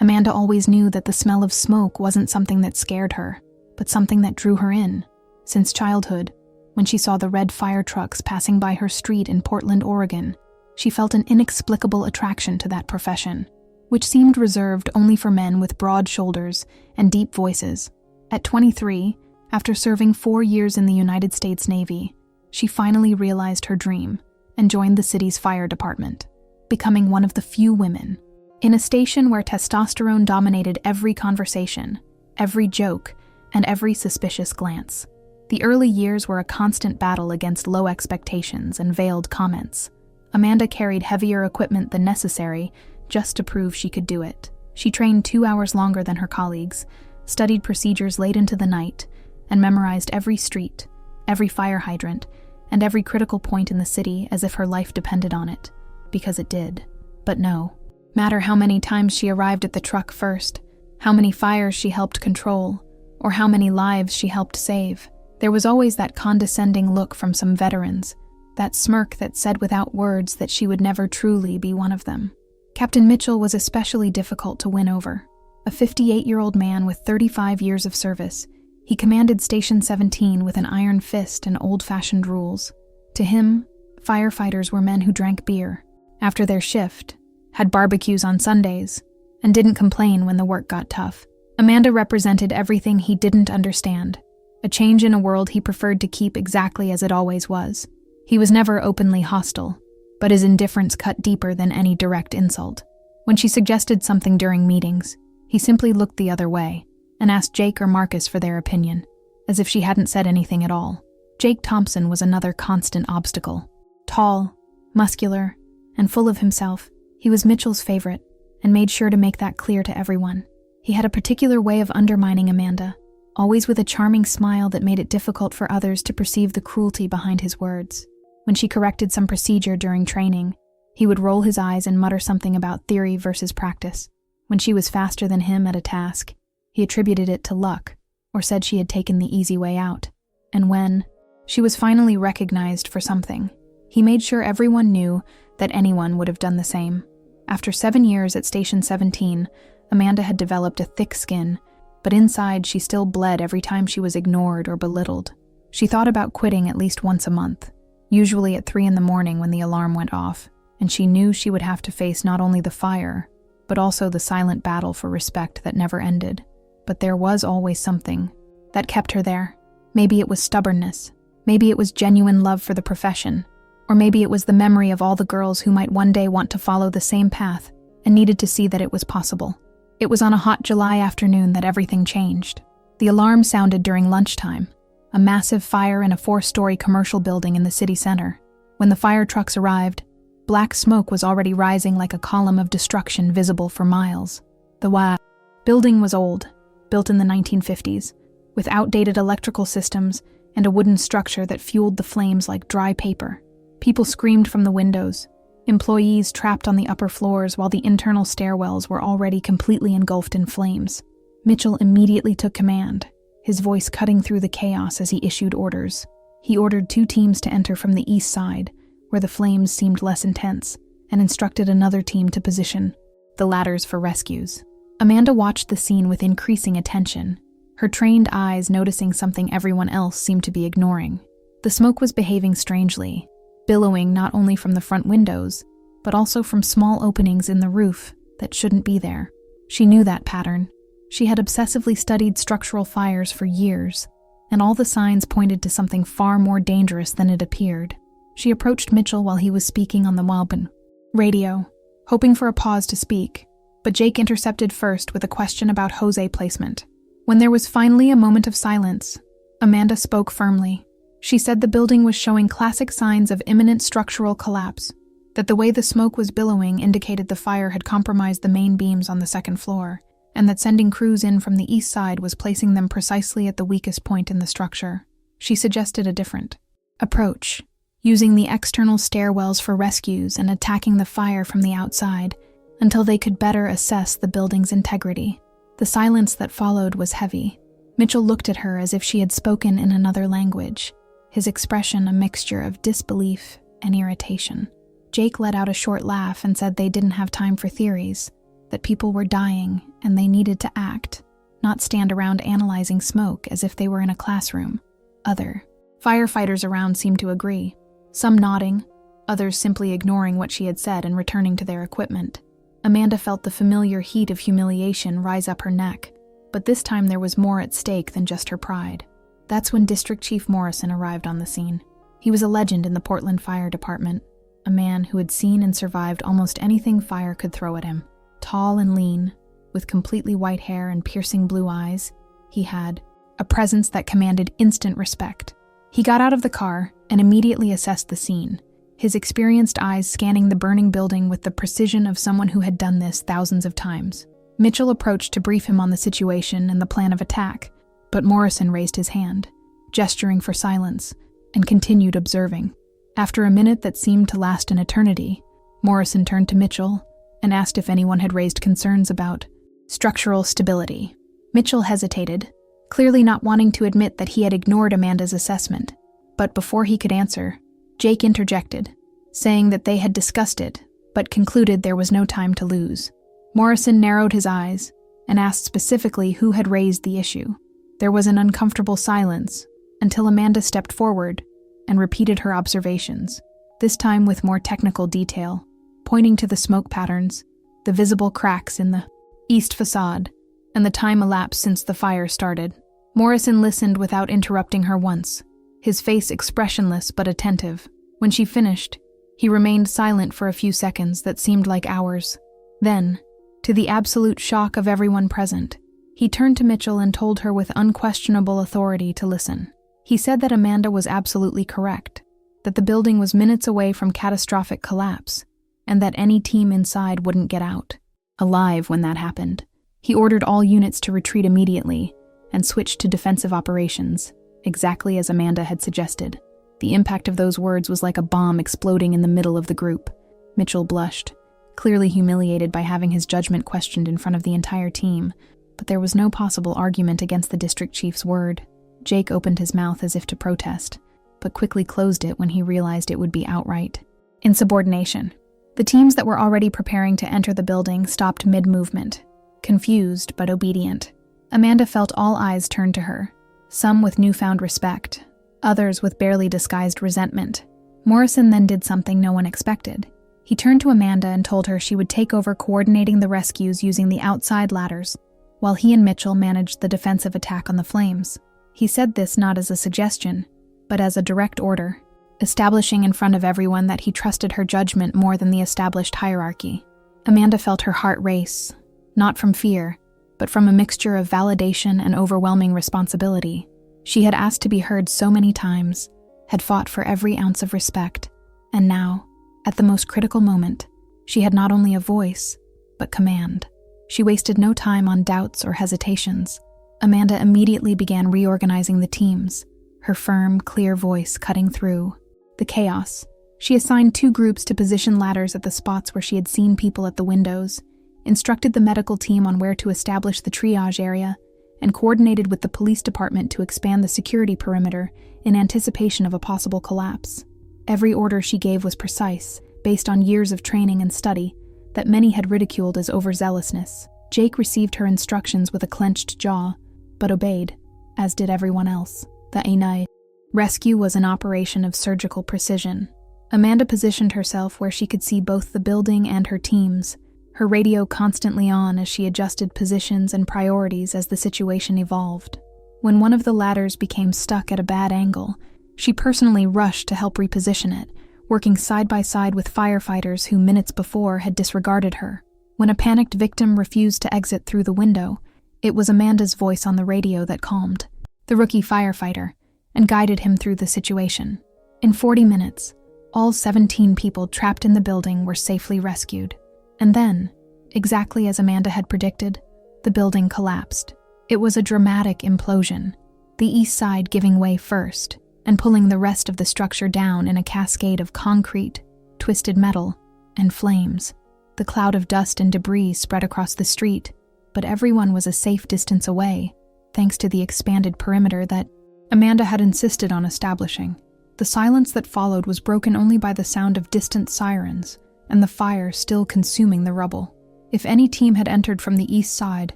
Amanda always knew that the smell of smoke wasn't something that scared her, but something that drew her in. Since childhood, when she saw the red fire trucks passing by her street in Portland, Oregon, she felt an inexplicable attraction to that profession, which seemed reserved only for men with broad shoulders and deep voices. At 23, after serving 4 years in the United States Navy, she finally realized her dream and joined the city's fire department, becoming one of the few women. In a station where testosterone dominated every conversation, every joke, and every suspicious glance. The early years were a constant battle against low expectations and veiled comments. Amanda carried heavier equipment than necessary just to prove she could do it. She trained 2 hours longer than her colleagues, studied procedures late into the night, and memorized every street, every fire hydrant, and every critical point in the city as if her life depended on it, because it did. But no matter how many times she arrived at the truck first, how many fires she helped control, or how many lives she helped save, there was always that condescending look from some veterans, that smirk that said without words that she would never truly be one of them. Captain Mitchell was especially difficult to win over. A 58-year-old man with 35 years of service, he commanded Station 17 with an iron fist and old-fashioned rules. To him, firefighters were men who drank beer after their shift, had barbecues on Sundays, and didn't complain when the work got tough. Amanda represented everything he didn't understand, a change in a world he preferred to keep exactly as it always was. He was never openly hostile, but his indifference cut deeper than any direct insult. When she suggested something during meetings, he simply looked the other way and asked Jake or Marcus for their opinion, as if she hadn't said anything at all. Jake Thompson was another constant obstacle. Tall, muscular, and full of himself, he was Mitchell's favorite and made sure to make that clear to everyone. He had a particular way of undermining Amanda, always with a charming smile that made it difficult for others to perceive the cruelty behind his words. When she corrected some procedure during training, he would roll his eyes and mutter something about theory versus practice. When she was faster than him at a task, he attributed it to luck, or said she had taken the easy way out. And when she was finally recognized for something, he made sure everyone knew that anyone would have done the same. After 7 years at Station 17, Amanda had developed a thick skin, but inside she still bled every time she was ignored or belittled. She thought about quitting at least once a month, usually at 3 a.m. when the alarm went off, and she knew she would have to face not only the fire, but also the silent battle for respect that never ended. But there was always something that kept her there. Maybe it was stubbornness, maybe it was genuine love for the profession, or maybe it was the memory of all the girls who might one day want to follow the same path and needed to see that it was possible. It was on a hot July afternoon that everything changed. The alarm sounded during lunchtime, a massive fire in a 4-story commercial building in the city center. When the fire trucks arrived, black smoke was already rising like a column of destruction visible for miles. The building was old, built in the 1950s, with outdated electrical systems and a wooden structure that fueled the flames like dry paper. People screamed from the windows, employees trapped on the upper floors while the internal stairwells were already completely engulfed in flames. Mitchell immediately took command, his voice cutting through the chaos as he issued orders. He ordered 2 teams to enter from the east side, where the flames seemed less intense, and instructed another team to position the ladders for rescues. Amanda watched the scene with increasing attention, her trained eyes noticing something everyone else seemed to be ignoring. The smoke was behaving strangely, billowing not only from the front windows, but also from small openings in the roof that shouldn't be there. She knew that pattern. She had obsessively studied structural fires for years, and all the signs pointed to something far more dangerous than it appeared. She approached Mitchell while he was speaking on the Walpen radio, hoping for a pause to speak, but Jake intercepted first with a question about hose placement. When there was finally a moment of silence, Amanda spoke firmly. She said the building was showing classic signs of imminent structural collapse, that the way the smoke was billowing indicated the fire had compromised the main beams on the second floor, and that sending crews in from the east side was placing them precisely at the weakest point in the structure. She suggested a different approach, using the external stairwells for rescues and attacking the fire from the outside until they could better assess the building's integrity. The silence that followed was heavy. Mitchell looked at her as if she had spoken in another language, his expression a mixture of disbelief and irritation. Jake let out a short laugh and said they didn't have time for theories. that people were dying and they needed to act, not stand around analyzing smoke as if they were in a classroom. Other firefighters around seemed to agree, some nodding, others simply ignoring what she had said and returning to their equipment. Amanda felt the familiar heat of humiliation rise up her neck, but this time there was more at stake than just her pride. That's when District Chief Morrison arrived on the scene. He was a legend in the Portland Fire Department, a man who had seen and survived almost anything fire could throw at him. Tall and lean, with completely white hair and piercing blue eyes, he had a presence that commanded instant respect. He got out of the car and immediately assessed the scene, his experienced eyes scanning the burning building with the precision of someone who had done this thousands of times. Mitchell approached to brief him on the situation and the plan of attack, but Morrison raised his hand, gesturing for silence, and continued observing. After a minute that seemed to last an eternity, Morrison turned to Mitchell and asked if anyone had raised concerns about structural stability. Mitchell hesitated, clearly not wanting to admit that he had ignored Amanda's assessment. But before he could answer, Jake interjected, saying that they had discussed it, but concluded there was no time to lose. Morrison narrowed his eyes and asked specifically who had raised the issue. There was an uncomfortable silence until Amanda stepped forward and repeated her observations, this time with more technical detail, pointing to the smoke patterns, the visible cracks in the east facade, and the time elapsed since the fire started. Morrison listened without interrupting her once, his face expressionless but attentive. When she finished, he remained silent for a few seconds that seemed like hours. Then, to the absolute shock of everyone present, he turned to Mitchell and told her with unquestionable authority to listen. He said that Amanda was absolutely correct, that the building was minutes away from catastrophic collapse, and that any team inside wouldn't get out alive when that happened. He ordered all units to retreat immediately and switched to defensive operations, exactly as Amanda had suggested. The impact of those words was like a bomb exploding in the middle of the group. Mitchell blushed, clearly humiliated by having his judgment questioned in front of the entire team, but there was no possible argument against the district chief's word. Jake opened his mouth as if to protest, but quickly closed it when he realized it would be outright insubordination. The teams that were already preparing to enter the building stopped mid-movement, confused but obedient. Amanda felt all eyes turned to her, some with newfound respect, others with barely disguised resentment. Morrison then did something no one expected. He turned to Amanda and told her she would take over coordinating the rescues using the outside ladders, while he and Mitchell managed the defensive attack on the flames. He said this not as a suggestion, but as a direct order, establishing in front of everyone that he trusted her judgment more than the established hierarchy. Amanda felt her heart race, not from fear, but from a mixture of validation and overwhelming responsibility. She had asked to be heard so many times, had fought for every ounce of respect, and now, at the most critical moment, she had not only a voice, but command. She wasted no time on doubts or hesitations. Amanda immediately began reorganizing the teams, her firm, clear voice cutting through the chaos. She assigned 2 groups to position ladders at the spots where she had seen people at the windows, instructed the medical team on where to establish the triage area, and coordinated with the police department to expand the security perimeter in anticipation of a possible collapse. Every order she gave was precise, based on years of training and study that many had ridiculed as overzealousness. Jake received her instructions with a clenched jaw, but obeyed, as did everyone else. The Ainai rescue was an operation of surgical precision. Amanda positioned herself where she could see both the building and her teams, her radio constantly on as she adjusted positions and priorities as the situation evolved. When one of the ladders became stuck at a bad angle, she personally rushed to help reposition it, working side by side with firefighters who minutes before had disregarded her. When a panicked victim refused to exit through the window, it was Amanda's voice on the radio that calmed the rookie firefighter and guided him through the situation. In 40 minutes, all 17 people trapped in the building were safely rescued. And then, exactly as Amanda had predicted, the building collapsed. It was a dramatic implosion, the east side giving way first and pulling the rest of the structure down in a cascade of concrete, twisted metal, and flames. The cloud of dust and debris spread across the street, but everyone was a safe distance away, thanks to the expanded perimeter that Amanda had insisted on establishing. The silence that followed was broken only by the sound of distant sirens and the fire still consuming the rubble. If any team had entered from the east side,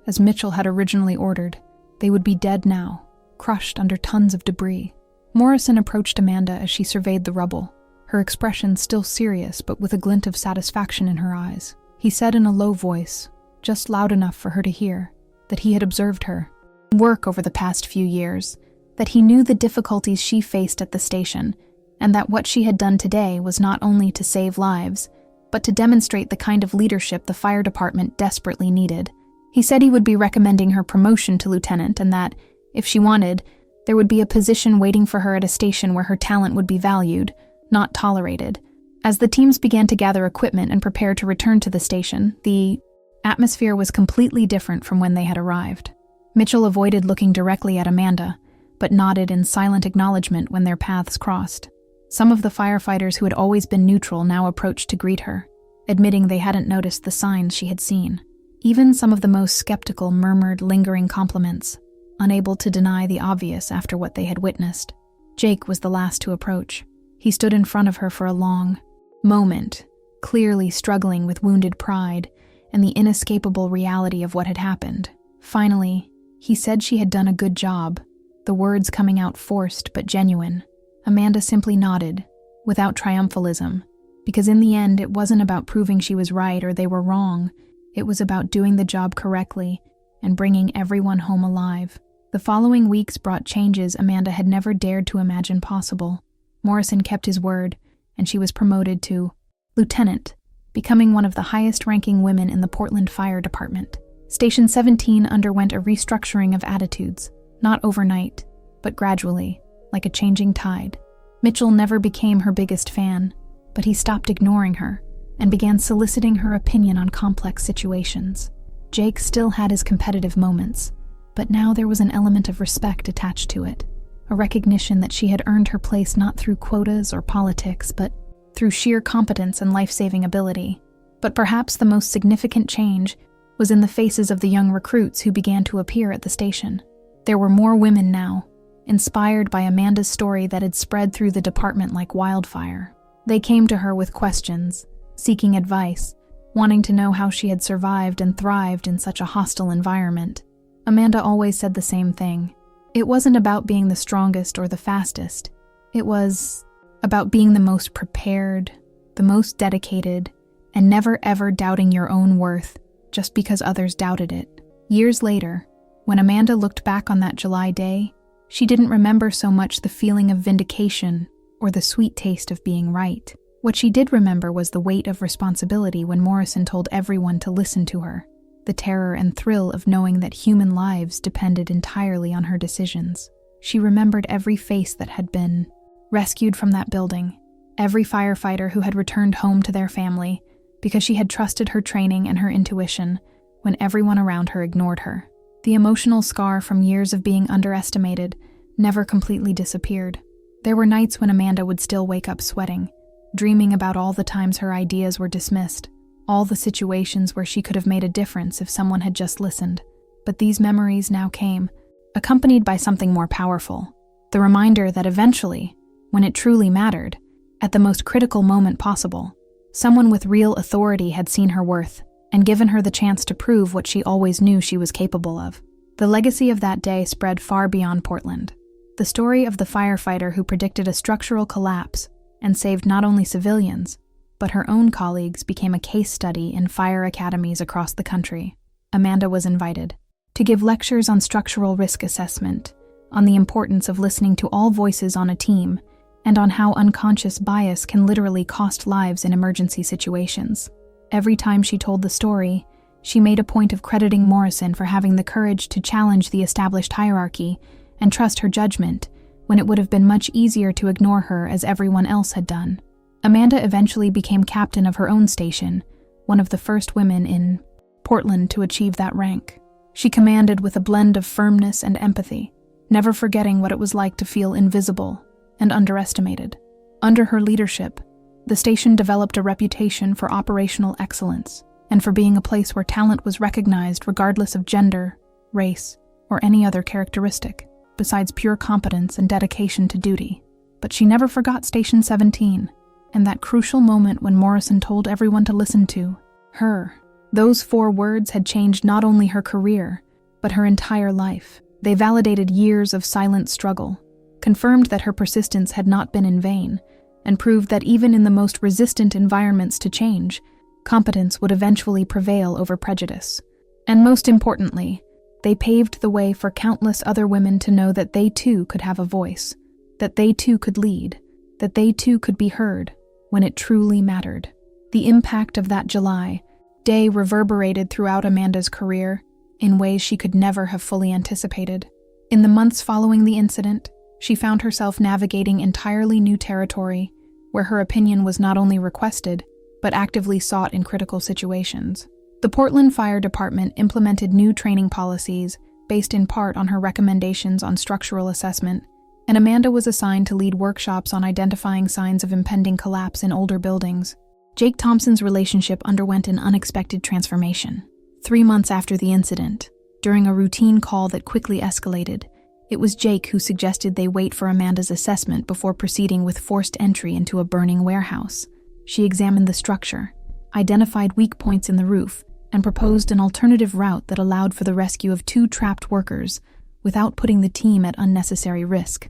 as Mitchell had originally ordered, they would be dead now, crushed under tons of debris. Morrison approached Amanda as she surveyed the rubble, her expression still serious but with a glint of satisfaction in her eyes. He said in a low voice, just loud enough for her to hear, that he had observed her work over the past few years, that he knew the difficulties she faced at the station, and that what she had done today was not only to save lives, but to demonstrate the kind of leadership the fire department desperately needed. He said he would be recommending her promotion to lieutenant and that, if she wanted, there would be a position waiting for her at a station where her talent would be valued, not tolerated. As the teams began to gather equipment and prepare to return to the station, the atmosphere was completely different from when they had arrived. Mitchell avoided looking directly at Amanda, but nodded in silent acknowledgement when their paths crossed. Some of the firefighters who had always been neutral now approached to greet her, admitting they hadn't noticed the signs she had seen. Even some of the most skeptical murmured lingering compliments, unable to deny the obvious after what they had witnessed. Jake was the last to approach. He stood in front of her for a long moment, clearly struggling with wounded pride and the inescapable reality of what had happened. Finally, he said she had done a good job, the words coming out forced but genuine. Amanda simply nodded, without triumphalism, because in the end it wasn't about proving she was right or they were wrong. It was about doing the job correctly and bringing everyone home alive. The following weeks brought changes Amanda had never dared to imagine possible. Morrison kept his word, and she was promoted to lieutenant, becoming one of the highest-ranking women in the Portland Fire Department. Station 17 underwent a restructuring of attitudes, not overnight, but gradually, like a changing tide. Mitchell never became her biggest fan, but he stopped ignoring her and began soliciting her opinion on complex situations. Jake still had his competitive moments, but now there was an element of respect attached to it, a recognition that she had earned her place not through quotas or politics, but through sheer competence and life-saving ability. But perhaps the most significant change was in the faces of the young recruits who began to appear at the station. There were more women now, inspired by Amanda's story that had spread through the department like wildfire. They came to her with questions, seeking advice, wanting to know how she had survived and thrived in such a hostile environment. Amanda always said the same thing. It wasn't about being the strongest or the fastest. It was about being the most prepared, the most dedicated, and never ever doubting your own worth just because others doubted it. Years later, when Amanda looked back on that July day, she didn't remember so much the feeling of vindication or the sweet taste of being right. What she did remember was the weight of responsibility when Morrison told everyone to listen to her, the terror and thrill of knowing that human lives depended entirely on her decisions. She remembered every face that had been rescued from that building, every firefighter who had returned home to their family because she had trusted her training and her intuition when everyone around her ignored her. The emotional scar from years of being underestimated never completely disappeared. There were nights when Amanda would still wake up sweating, dreaming about all the times her ideas were dismissed, all the situations where she could have made a difference if someone had just listened. But these memories now came, accompanied by something more powerful, the reminder that eventually, when it truly mattered, at the most critical moment possible, someone with real authority had seen her worth and given her the chance to prove what she always knew she was capable of. The legacy of that day spread far beyond Portland. The story of the firefighter who predicted a structural collapse and saved not only civilians, but her own colleagues became a case study in fire academies across the country. Amanda was invited to give lectures on structural risk assessment, on the importance of listening to all voices on a team, and on how unconscious bias can literally cost lives in emergency situations. Every time she told the story, she made a point of crediting Morrison for having the courage to challenge the established hierarchy and trust her judgment when it would have been much easier to ignore her as everyone else had done. Amanda eventually became captain of her own station, one of the first women in Portland to achieve that rank. She commanded with a blend of firmness and empathy, never forgetting what it was like to feel invisible and underestimated. Under her leadership, the station developed a reputation for operational excellence and for being a place where talent was recognized regardless of gender, race, or any other characteristic, besides pure competence and dedication to duty. But she never forgot Station 17, and that crucial moment when Morrison told everyone to listen to her. Those 4 words had changed not only her career, but her entire life. They validated years of silent struggle, confirmed that her persistence had not been in vain, and proved that even in the most resistant environments to change, competence would eventually prevail over prejudice. And most importantly, they paved the way for countless other women to know that they too could have a voice, that they too could lead, that they too could be heard when it truly mattered. The impact of that July day reverberated throughout Amanda's career in ways she could never have fully anticipated. In the months following the incident, she found herself navigating entirely new territory where her opinion was not only requested, but actively sought in critical situations. The Portland Fire Department implemented new training policies based in part on her recommendations on structural assessment, and Amanda was assigned to lead workshops on identifying signs of impending collapse in older buildings. Jake Thompson's relationship underwent an unexpected transformation. 3 months after the incident, during a routine call that quickly escalated, it was Jake who suggested they wait for Amanda's assessment before proceeding with forced entry into a burning warehouse. She examined the structure, identified weak points in the roof, and proposed an alternative route that allowed for the rescue of 2 trapped workers without putting the team at unnecessary risk.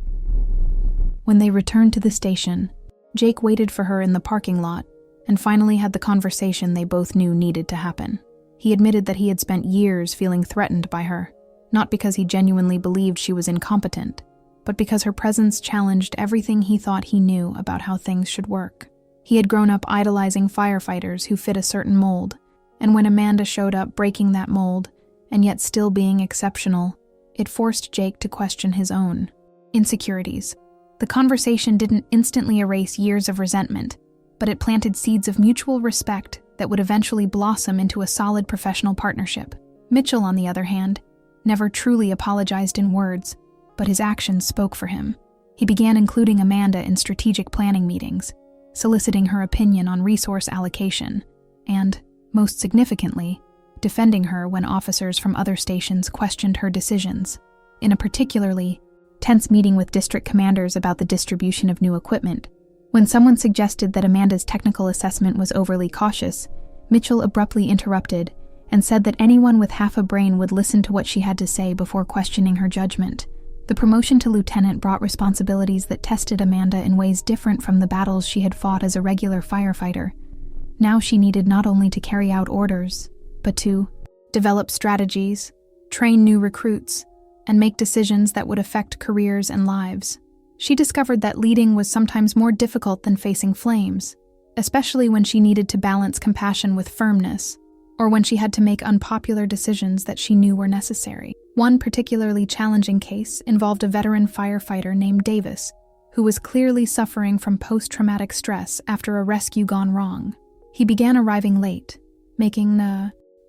When they returned to the station, Jake waited for her in the parking lot and finally had the conversation they both knew needed to happen. He admitted that he had spent years feeling threatened by her, not because he genuinely believed she was incompetent, but because her presence challenged everything he thought he knew about how things should work. He had grown up idolizing firefighters who fit a certain mold, and when Amanda showed up breaking that mold, and yet still being exceptional, it forced Jake to question his own insecurities. The conversation didn't instantly erase years of resentment, but it planted seeds of mutual respect that would eventually blossom into a solid professional partnership. Mitchell, on the other hand, never truly apologized in words, but his actions spoke for him. He began including Amanda in strategic planning meetings, soliciting her opinion on resource allocation, and, most significantly, defending her when officers from other stations questioned her decisions. In a particularly tense meeting with district commanders about the distribution of new equipment, when someone suggested that Amanda's technical assessment was overly cautious, Mitchell abruptly interrupted and said that anyone with half a brain would listen to what she had to say before questioning her judgment. The promotion to lieutenant brought responsibilities that tested Amanda in ways different from the battles she had fought as a regular firefighter. Now she needed not only to carry out orders, but to develop strategies, train new recruits, and make decisions that would affect careers and lives. She discovered that leading was sometimes more difficult than facing flames, especially when she needed to balance compassion with firmness, or when she had to make unpopular decisions that she knew were necessary. One particularly challenging case involved a veteran firefighter named Davis, who was clearly suffering from post-traumatic stress after a rescue gone wrong. He began arriving late, making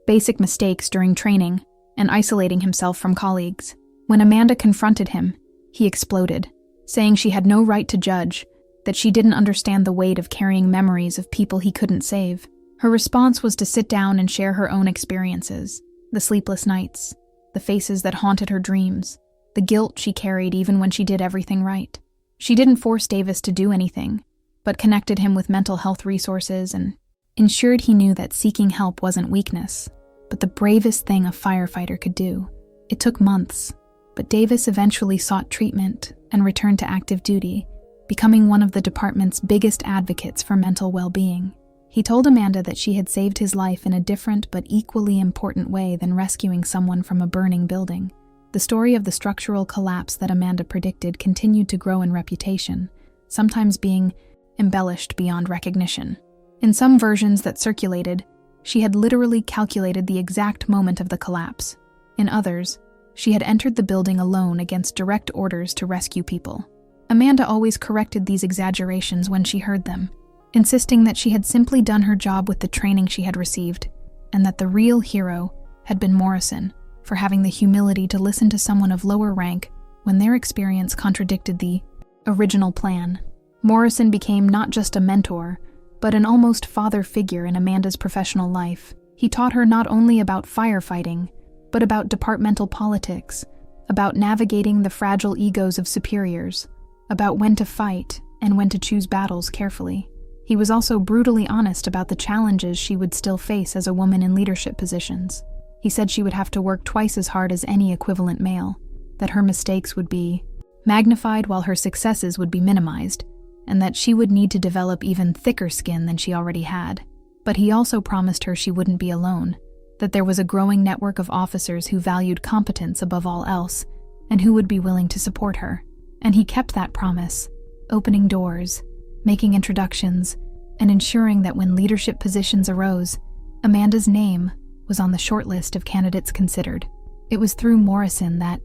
basic mistakes during training, and isolating himself from colleagues. When Amanda confronted him, he exploded, saying she had no right to judge, that she didn't understand the weight of carrying memories of people he couldn't save. Her response was to sit down and share her own experiences, the sleepless nights, the faces that haunted her dreams, the guilt she carried even when she did everything right. She didn't force Davis to do anything, but connected him with mental health resources and ensured he knew that seeking help wasn't weakness, but the bravest thing a firefighter could do. It took months, but Davis eventually sought treatment and returned to active duty, becoming one of the department's biggest advocates for mental well-being. He told Amanda that she had saved his life in a different but equally important way than rescuing someone from a burning building. The story of the structural collapse that Amanda predicted continued to grow in reputation, sometimes being embellished beyond recognition. In some versions that circulated, she had literally calculated the exact moment of the collapse. In others, she had entered the building alone against direct orders to rescue people. Amanda always corrected these exaggerations when she heard them, insisting that she had simply done her job with the training she had received, and that the real hero had been Morrison, for having the humility to listen to someone of lower rank when their experience contradicted the original plan. Morrison became not just a mentor, but an almost father figure in Amanda's professional life. He taught her not only about firefighting, but about departmental politics, about navigating the fragile egos of superiors, about when to fight and when to choose battles carefully. He was also brutally honest about the challenges she would still face as a woman in leadership positions. He said she would have to work twice as hard as any equivalent male, that her mistakes would be magnified while her successes would be minimized, and that she would need to develop even thicker skin than she already had. But he also promised her she wouldn't be alone, that there was a growing network of officers who valued competence above all else, and who would be willing to support her. And he kept that promise, opening doors, making introductions, and ensuring that when leadership positions arose, Amanda's name was on the short list of candidates considered. It was through Morrison that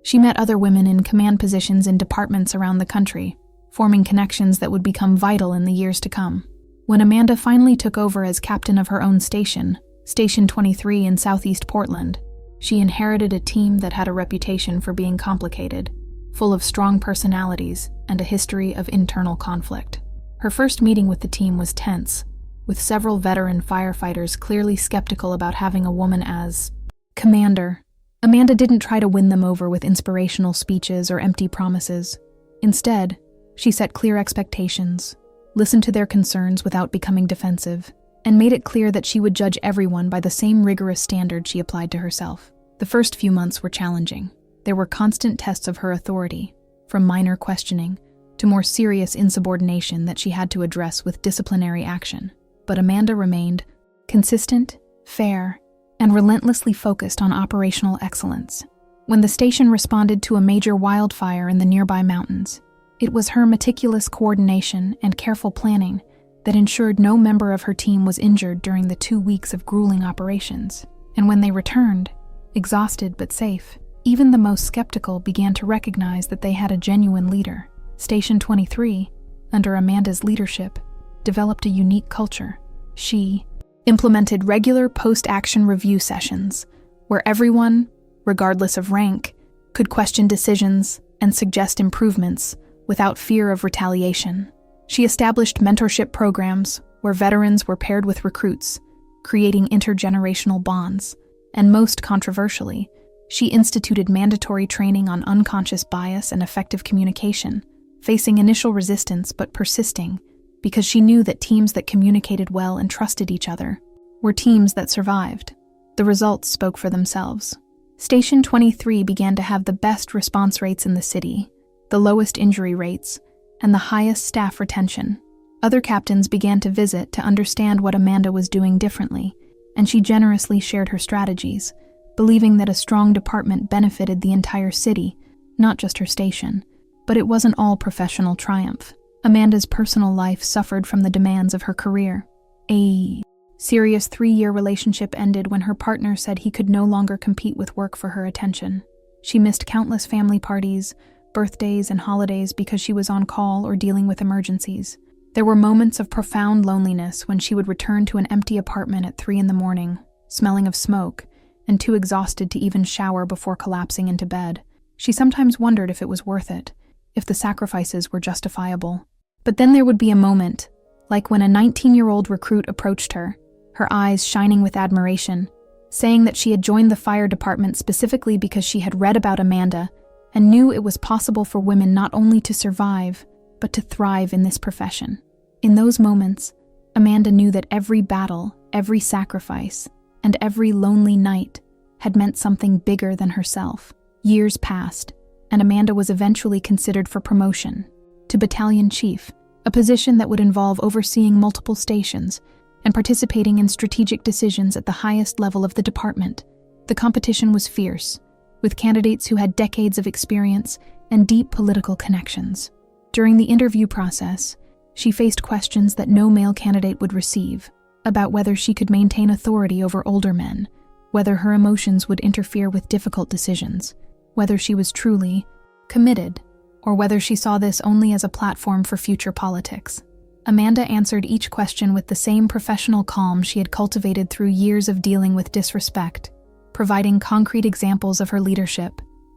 she met other women in command positions in departments around the country, forming connections that would become vital in the years to come. When Amanda finally took over as captain of her own station, Station 23 in Southeast Portland, she inherited a team that had a reputation for being complicated, full of strong personalities and a history of internal conflict. Her first meeting with the team was tense, with several veteran firefighters clearly skeptical about having a woman as commander. Amanda didn't try to win them over with inspirational speeches or empty promises. Instead, she set clear expectations, listened to their concerns without becoming defensive, and made it clear that she would judge everyone by the same rigorous standard she applied to herself. The first few months were challenging. There were constant tests of her authority, from minor questioning to more serious insubordination that she had to address with disciplinary action. But Amanda remained consistent, fair, and relentlessly focused on operational excellence. When the station responded to a major wildfire in the nearby mountains, it was her meticulous coordination and careful planning that ensured no member of her team was injured during the 2 weeks of grueling operations. And when they returned, exhausted but safe, even the most skeptical began to recognize that they had a genuine leader. Station 23, under Amanda's leadership, developed a unique culture. She implemented regular post-action review sessions, where everyone, regardless of rank, could question decisions and suggest improvements without fear of retaliation. She established mentorship programs where veterans were paired with recruits, creating intergenerational bonds. And most controversially, she instituted mandatory training on unconscious bias and effective communication, facing initial resistance but persisting, because she knew that teams that communicated well and trusted each other were teams that survived. The results spoke for themselves. Station 23 began to have the best response rates in the city, the lowest injury rates, and the highest staff retention. Other captains began to visit to understand what Amanda was doing differently, and she generously shared her strategies, believing that a strong department benefited the entire city, not just her station. But it wasn't all professional triumph. Amanda's personal life suffered from the demands of her career. A serious 3-year relationship ended when her partner said he could no longer compete with work for her attention. She missed countless family parties, birthdays, and holidays because she was on call or dealing with emergencies. There were moments of profound loneliness when she would return to an empty apartment at 3 a.m, smelling of smoke, and too exhausted to even shower before collapsing into bed. She sometimes wondered if it was worth it, if the sacrifices were justifiable. But then there would be a moment, like when a 19-year-old recruit approached her, her eyes shining with admiration, saying that she had joined the fire department specifically because she had read about Amanda and knew it was possible for women not only to survive, but to thrive in this profession. In those moments, Amanda knew that every battle, every sacrifice, and every lonely night had meant something bigger than herself. Years passed, and Amanda was eventually considered for promotion to battalion chief, a position that would involve overseeing multiple stations and participating in strategic decisions at the highest level of the department. The competition was fierce, with candidates who had decades of experience and deep political connections. During the interview process, she faced questions that no male candidate would receive, about whether she could maintain authority over older men, whether her emotions would interfere with difficult decisions, whether she was truly committed, or whether she saw this only as a platform for future politics. Amanda answered each question with the same professional calm she had cultivated through years of dealing with disrespect, providing concrete examples of her leadership,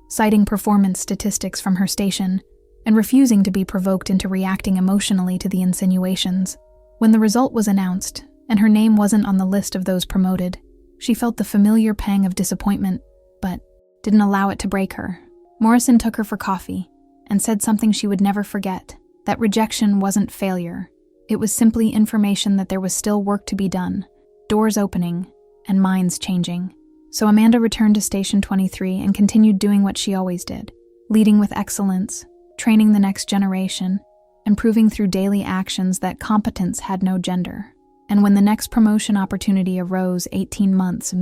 citing performance statistics from her station, and refusing to be provoked into reacting emotionally to the insinuations. When the result was announced, and her name wasn't on the list of those promoted, she felt the familiar pang of disappointment, but didn't allow it to break her. Morrison took her for coffee and said something she would never forget, that rejection wasn't failure, It was simply information that there was still work to be done, doors opening, and minds changing. So Amanda returned to Station 23 and continued doing what she always did, leading with excellence, training the next generation, and proving through daily actions that competence had no gender. And when the next promotion opportunity arose 18 months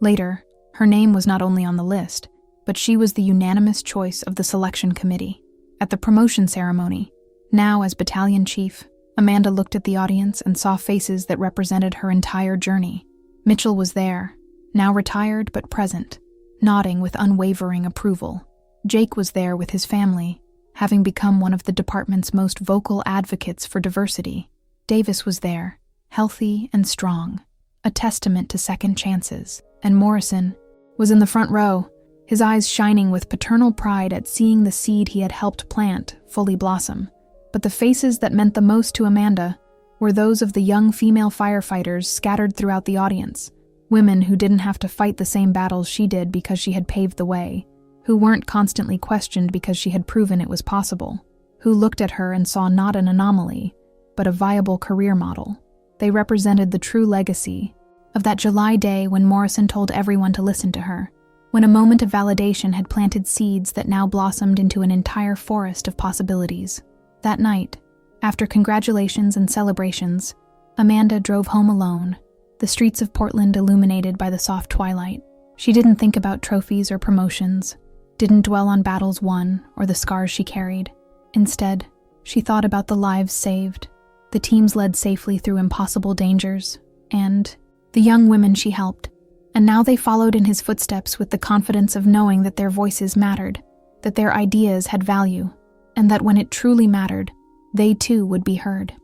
later, her name was not only on the list, but she was the unanimous choice of the selection committee. At the promotion ceremony, now as battalion chief, Amanda looked at the audience and saw faces that represented her entire journey. Mitchell was there, now retired but present, nodding with unwavering approval. Jake was there with his family, having become one of the department's most vocal advocates for diversity. Davis was there, healthy and strong, a testament to second chances. And Morrison was in the front row, his eyes shining with paternal pride at seeing the seed he had helped plant fully blossom. But the faces that meant the most to Amanda were those of the young female firefighters scattered throughout the audience, women who didn't have to fight the same battles she did because she had paved the way, who weren't constantly questioned because she had proven it was possible, who looked at her and saw not an anomaly, but a viable career model. They represented the true legacy of that July day when Morrison told everyone to listen to her, when a moment of validation had planted seeds that now blossomed into an entire forest of possibilities. That night, after congratulations and celebrations, Amanda drove home alone, the streets of Portland illuminated by the soft twilight. She didn't think about trophies or promotions, didn't dwell on battles won or the scars she carried. Instead, she thought about the lives saved, the teams led safely through impossible dangers, and the young women she helped. And now they followed in his footsteps with the confidence of knowing that their voices mattered, that their ideas had value, and that when it truly mattered, they too would be heard.